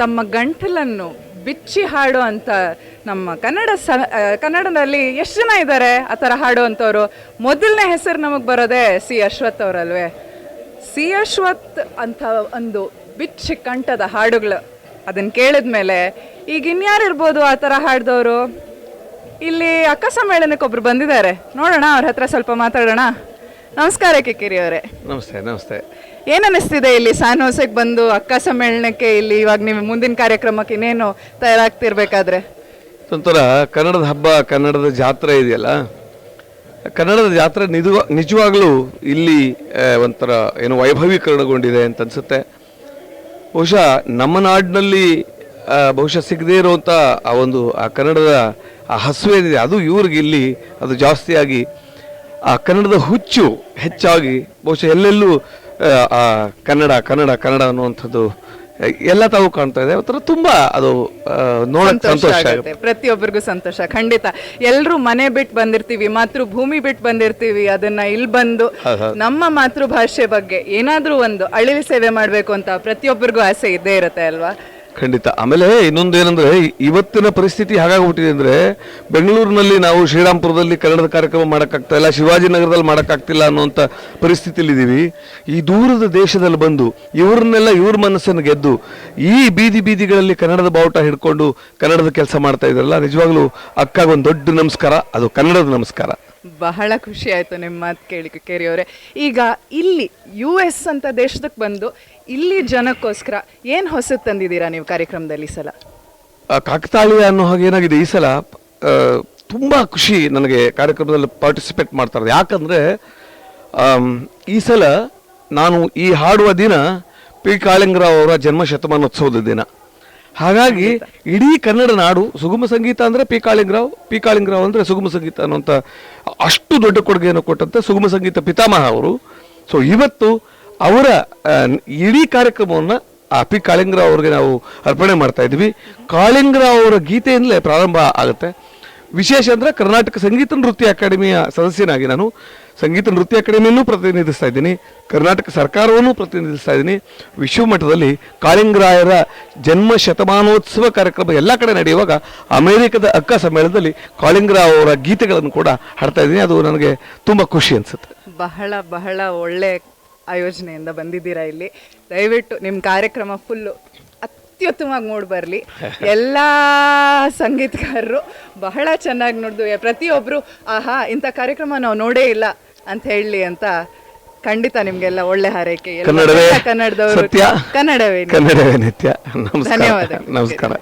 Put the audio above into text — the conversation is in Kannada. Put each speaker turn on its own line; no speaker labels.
ತಮ್ಮ ಗಂಟಲನ್ನು ಬಿಚ್ಚಿ ಹಾಡು ಅಂತ ನಮ್ಮ ಕನ್ನಡದಲ್ಲಿ ಎಷ್ಟು ಜನ ಇದ್ದಾರೆ ಆ ಥರ ಹಾಡುವಂಥವ್ರು? ಮೊದಲನೇ ಹೆಸರು ನಮಗೆ ಬರೋದೇ ಸಿ ಅಶ್ವಥ್ ಅವರಲ್ವೇ? ಸಿ ಅಶ್ವಥ್ ಅಂತ ಒಂದು ಬಿಚ್ಚಿ ಕಂಠದ ಹಾಡುಗಳು ಅದನ್ನು ಕೇಳಿದ ಮೇಲೆ ಈಗ ಇನ್ಯಾರು ಇರ್ಬೋದು ಆ ಥರ ಹಾಡ್ದವರು? ಇಲ್ಲಿ ಅಕ್ಕ ಸಮ್ಮೇಳನಕ್ಕೆ ಒಬ್ರು ಬಂದಿದ್ದಾರೆ, ನೋಡೋಣ ಅವ್ರ ಹತ್ರ ಸ್ವಲ್ಪ ಮಾತಾಡೋಣ. ನಮಸ್ಕಾರ ಕಿಕ್ಕಿರಿ ಅವರೇ.
ನಮಸ್ತೆ. ನಮಸ್ತೆ.
ಏನು ಅನ್ನಿಸ್ತಿದೆ ಇಲ್ಲಿ ಸ್ಯಾನ್ ಹೋಸೆಗೆ ಬಂದು ಅಕ್ಕ ಸಮ್ಮೇಳನಕ್ಕೆ? ಇಲ್ಲಿ ಇವಾಗ ನೀವು ಮುಂದಿನ ಕಾರ್ಯಕ್ರಮಕ್ಕೆ ಇನ್ನೇನು ತಯಾರಾಗ್ತಿರ್ಬೇಕಾದ್ರೆ?
ಒಂಥರ ಕನ್ನಡದ ಹಬ್ಬ, ಕನ್ನಡದ ಜಾತ್ರೆ ಇದೆಯಲ್ಲ, ಕನ್ನಡದ ಜಾತ್ರೆ ನಿಜವಾಗ್ಲೂ ಇಲ್ಲಿ ಒಂಥರ ಏನು ವೈಭವೀಕರಣಗೊಂಡಿದೆ ಅಂತ ಅನ್ಸುತ್ತೆ. ಬಹುಶಃ ನಮ್ಮ ನಾಡಿನಲ್ಲಿ ಬಹುಶಃ ಸಿಗದೇ ಇರುವಂಥ ಆ ಕನ್ನಡದ ಆ ಹಸುವೇನಿದೆ ಅದು ಇವ್ರಿಗೆ ಇಲ್ಲಿ ಅದು ಜಾಸ್ತಿಯಾಗಿ ಆ ಕನ್ನಡದ ಹುಚ್ಚು ಹೆಚ್ಚಾಗಿ ಬಹುಶಃ ಎಲ್ಲೆಲ್ಲೂ ಕನ್ನಡ ಕನ್ನಡ ಕನ್ನಡ ಅನ್ನುವಂಥದ್ದು ಎಲ್ಲ ತಾವು ಕಾಣ್ತಾ ಇದೆ. ಒಂಥರ ತುಂಬಾ ಅದು ನೋಡಕ್ಕೆ ಸಂತೋಷ ಆಗುತ್ತೆ,
ಪ್ರತಿಯೊಬ್ಬರಿಗೂ ಸಂತೋಷ. ಖಂಡಿತ ಎಲ್ಲರೂ ಮನೆ ಬಿಟ್ಟು ಬಂದಿರ್ತೀವಿ, ಮಾತೃಭೂಮಿ ಬಿಟ್ಟು ಬಂದಿರ್ತೀವಿ, ಅದನ್ನ ಇಲ್ಲಿ ಬಂದು ನಮ್ಮ ಮಾತೃಭಾಷೆ ಬಗ್ಗೆ ಏನಾದ್ರೂ ಒಂದು ಅಳಿಲು ಸೇವೆ ಮಾಡಬೇಕು ಅಂತ ಪ್ರತಿಯೊಬ್ಬರಿಗೂ ಆಸೆ ಇದ್ದೇ ಇರುತ್ತೆ ಅಲ್ವಾ?
ಖಂಡಿತ. ಆಮೇಲೆ ಇನ್ನೊಂದು ಏನಂದ್ರೆ, ಇವತ್ತಿನ ಪರಿಸ್ಥಿತಿ ಹಾಗಾಗ್ಬಿಟ್ಟಿದೆ ಅಂದ್ರೆ, ಬೆಂಗಳೂರಿನಲ್ಲಿ ನಾವು ಶ್ರೀರಾಮ್ಪುರದಲ್ಲಿ ಕನ್ನಡದ ಕಾರ್ಯಕ್ರಮ ಮಾಡೋಕ್ಕಾಗ್ತಾ ಇಲ್ಲ, ಶಿವಾಜಿನಗರದಲ್ಲಿ ಮಾಡೋಕ್ಕಾಗ್ತಿಲ್ಲ ಅನ್ನುವಂಥ ಪರಿಸ್ಥಿತಿಯಲ್ಲಿ ಇದ್ದೀವಿ. ಈ ದೂರದ ದೇಶದಲ್ಲಿ ಬಂದು ಇವ್ರ ಮನಸ್ಸನ್ನು ಗೆದ್ದು ಈ ಬೀದಿಗಳಲ್ಲಿ ಕನ್ನಡದ ಬಾವುಟ ಹಿಡ್ಕೊಂಡು ಕನ್ನಡದ ಕೆಲಸ ಮಾಡ್ತಾ ಇದ್ರಲ್ಲ, ನಿಜವಾಗ್ಲೂ ಅಕ್ಕಾಗ ಒಂದು ದೊಡ್ಡ ನಮಸ್ಕಾರ, ಅದು ಕನ್ನಡದ ನಮಸ್ಕಾರ.
ಬಹಳ ಖುಷಿ ಆಯ್ತು ನಿಮ್ಮ ಮಾತು ಕೇಳಿ ಕೇರಿ ಅವರೇ. ಈಗ ಇಲ್ಲಿ US ಅಂತ ದೇಶದಕ್ಕೆ ಬಂದು ಇಲ್ಲಿ ಜನಕ್ಕೋಸ್ಕರ ಏನು ಹೊಸದು ತಂದಿದ್ದೀರಾ ನೀವು ಕಾರ್ಯಕ್ರಮದಲ್ಲಿ? ಸಲ
ಕಾಕತಾಳೀಯ ಅನ್ನೋ ಹಾಗೆ ಏನಾಗಿದೆ ಈ ಸಲ, ತುಂಬಾ ಖುಷಿ ನನಗೆ ಕಾರ್ಯಕ್ರಮದಲ್ಲಿ ಪಾರ್ಟಿಸಿಪೇಟ್ ಮಾಡ್ತಾ ಇರೋದು. ಯಾಕಂದ್ರೆ ಈ ಸಲ ನಾನು ಈ ಹಾಡುವ ದಿನ ಪಿ ಕಾಳಿಂಗರಾವ್ ಅವರ ಜನ್ಮ ಶತಮಾನೋತ್ಸವದ ದಿನ. ಹಾಗಾಗಿ ಇಡೀ ಕನ್ನಡ ನಾಡು ಸುಗಮ ಸಂಗೀತ ಅಂದರೆ ಪಿ ಕಾಳಿಂಗರಾವ್ ಅಂದರೆ ಸುಗಮ ಸಂಗೀತ ಅನ್ನುವಂಥ ಅಷ್ಟು ದೊಡ್ಡ ಕೊಡುಗೆಯನ್ನು ಕೊಟ್ಟಂತೆ ಸುಗಮ ಸಂಗೀತ ಪಿತಾಮಹ ಅವರು. ಸೊ ಇವತ್ತು ಅವರ ಇಡೀ ಕಾರ್ಯಕ್ರಮವನ್ನು ಆ ಪಿ ಕಾಳಿಂಗರಾವ್ ಅವ್ರಿಗೆ ನಾವು ಅರ್ಪಣೆ ಮಾಡ್ತಾ ಇದ್ವಿ. ಕಾಳಿಂಗರಾವ್ ಅವರ ಗೀತೆಯಿಂದಲೇ ಪ್ರಾರಂಭ ಆಗುತ್ತೆ. ವಿಶೇಷ ಅಂದರೆ ಕರ್ನಾಟಕ ಸಂಗೀತ ನೃತ್ಯ ಅಕಾಡೆಮಿಯ ಸದಸ್ಯನಾಗಿ ನಾನು ಸಂಗೀತ ನೃತ್ಯ ಅಕಾಡೆಮಿಯನ್ನು ಪ್ರತಿನಿಧಿಸ್ತಾ ಇದ್ದೀನಿ, ಕರ್ನಾಟಕ ಸರ್ಕಾರವನ್ನು ಪ್ರತಿನಿಧಿಸ್ತಾ ಇದ್ದೀನಿ. ವಿಶ್ವಮಟ್ಟದಲ್ಲಿ ಕಾಳಿಂಗರಾಯರ ಜನ್ಮ ಶತಮಾನೋತ್ಸವ ಕಾರ್ಯಕ್ರಮ ಎಲ್ಲ ಕಡೆ ನಡೆಯುವಾಗ ಅಮೆರಿಕದ ಅಕ್ಕ ಸಮ್ಮೇಳನದಲ್ಲಿ ಕಾಳಿಂಗರಾವ್ ಅವರ ಗೀತೆಗಳನ್ನು ಕೂಡ ಹಾಡ್ತಾ ಇದ್ದೀನಿ. ಅದು ನನಗೆ ತುಂಬ ಖುಷಿ ಅನಿಸುತ್ತೆ.
ಬಹಳ ಬಹಳ ಒಳ್ಳೆ ಆಯೋಜನೆಯಿಂದ ಬಂದಿದ್ದೀರಾ ಇಲ್ಲಿ. ದಯವಿಟ್ಟು ನಿಮ್ಮ ಕಾರ್ಯಕ್ರಮ ಫುಲ್ಲು ಅತ್ಯುತ್ತಮವಾಗಿ ಮೂಡಿ ಬರಲಿ. ಎಲ್ಲ ಸಂಗೀತಗಾರರು ಬಹಳ ಚೆನ್ನಾಗಿ ನೋಡಿದ್ವು, ಪ್ರತಿಯೊಬ್ಬರು ಆಹಾ ಇಂಥ ಕಾರ್ಯಕ್ರಮ ನಾವು ನೋಡೇ ಇಲ್ಲ ಅಂತ ಹೇಳಲಿ ಅಂತ. ಖಂಡಿತ ನಿಮ್ಗೆಲ್ಲ ಒಳ್ಳೆ ಹಾರೈಕೆ.
ಕನ್ನಡವೇ
ಕನ್ನಡದವರು,
ಸತ್ಯ,
ಕನ್ನಡವೇ
ನಿತ್ಯ.
ಧನ್ಯವಾದ.
ನಮಸ್ಕಾರ.